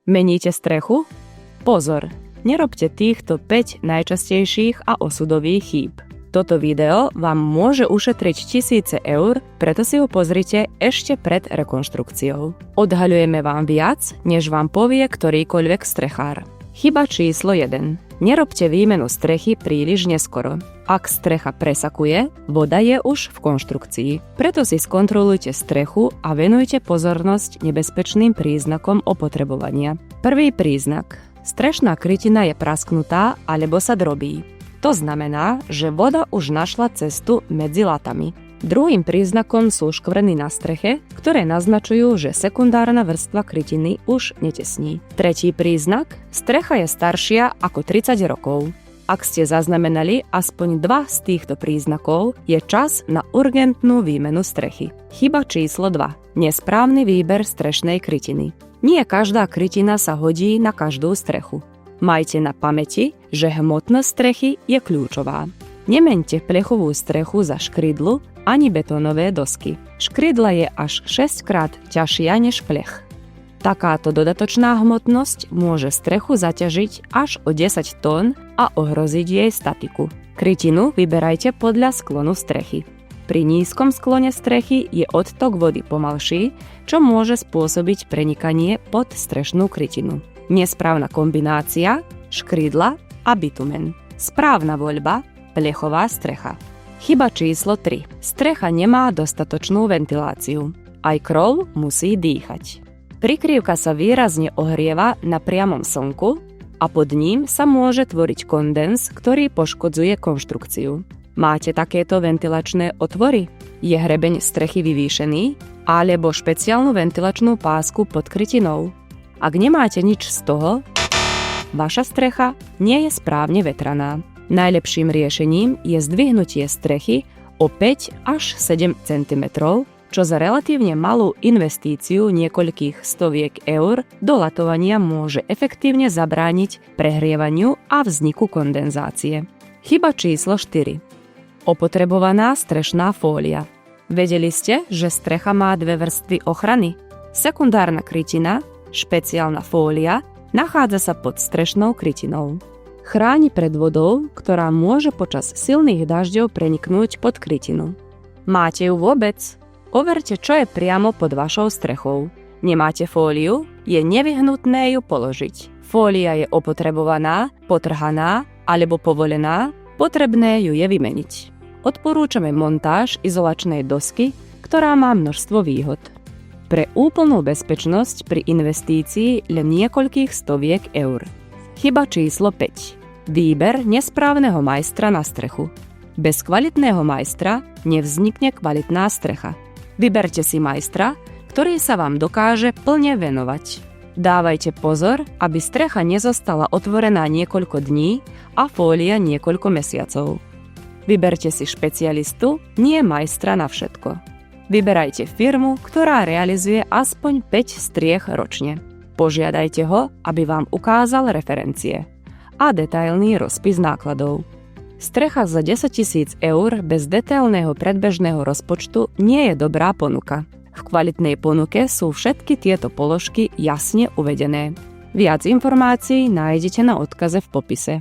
Meníte strechu? Pozor, nerobte týchto 5 najčastejších a osudových chýb. Toto video vám môže ušetriť tisíce eur, preto si ho pozrite ešte pred rekonštrukciou. Odhaľujeme vám viac, než vám povie ktorýkoľvek strechár. Chyba číslo 1. Nerobte výmenu strechy príliš neskoro. Ak strecha presakuje, voda je už v konštrukcii. Preto si skontrolujte strechu a venujte pozornosť nebezpečným príznakom opotrebovania. Prvý príznak. Strešná krytina je prasknutá alebo sa drobí. To znamená, že voda už našla cestu medzi latami. Druhým príznakom sú škvrny na streche, ktoré naznačujú, že sekundárna vrstva krytiny už netesní. Tretí príznak. Strecha je staršia ako 30 rokov. Ak ste zaznamenali aspoň 2 z týchto príznakov, je čas na urgentnú výmenu strechy. Chyba číslo 2. Nesprávny výber strešnej krytiny. Nie každá krytina sa hodí na každú strechu. Majte na pamäti, že hmotnosť strechy je kľúčová. Nemeňte plechovú strechu za škrydlu ani betónové dosky. Škrydla je až 6 krát ťažšia než plech. Takáto dodatočná hmotnosť môže strechu zaťažiť až o 10 tón a ohroziť jej statiku. Krytinu vyberajte podľa sklonu strechy. Pri nízkom sklone strechy je odtok vody pomalší, čo môže spôsobiť prenikanie pod strešnú krytinu. Nesprávna kombinácia škrydla a bitumen. Správna voľba plechová strecha. Chyba číslo 3. Strecha nemá dostatočnú ventiláciu. Aj krov musí dýchať. Prikrývka sa výrazne ohrieva na priamom slnku a pod ním sa môže tvoriť kondens, ktorý poškodzuje konštrukciu. Máte takéto ventilačné otvory? Je hrebeň strechy vyvýšený? Alebo špeciálnu ventilačnú pásku pod krytinou? Ak nemáte nič z toho, vaša strecha nie je správne vetraná. Najlepším riešením je zdvihnutie strechy o 5 až 7 cm, čo za relatívne malú investíciu niekoľkých stoviek eur do latovania môže efektívne zabrániť prehrievaniu a vzniku kondenzácie. Chyba číslo 4. Opotrebovaná strešná fólia. Vedeli ste, že strecha má 2 vrstvy ochrany? Sekundárna krytina, špeciálna fólia, nachádza sa pod strešnou krytinou. Chráni pred vodou, ktorá môže počas silných dažďov preniknúť pod krytinu. Máte ju vôbec? Overte, čo je priamo pod vašou strechou. Nemáte fóliu? Je nevyhnutné ju položiť. Fólia je opotrebovaná, potrhaná alebo povolená, potrebné ju je vymeniť. Odporúčame montáž izolačnej dosky, ktorá má množstvo výhod. Pre úplnú bezpečnosť pri investícii len niekoľkých stoviek eur. Chyba číslo 5. Výber nesprávneho majstra na strechu. Bez kvalitného majstra nevznikne kvalitná strecha. Vyberte si majstra, ktorý sa vám dokáže plne venovať. Dávajte pozor, aby strecha nezostala otvorená niekoľko dní a fólia niekoľko mesiacov. Vyberte si špecialistu, nie majstra na všetko. Vyberajte firmu, ktorá realizuje aspoň 5 striech ročne. Požiadajte ho, aby vám ukázal referencie a detailný rozpis nákladov. Strecha za 10 000 eur bez detailného predbežného rozpočtu nie je dobrá ponuka. V kvalitnej ponuke sú všetky tieto položky jasne uvedené. Viac informácií nájdete na odkaze v popise.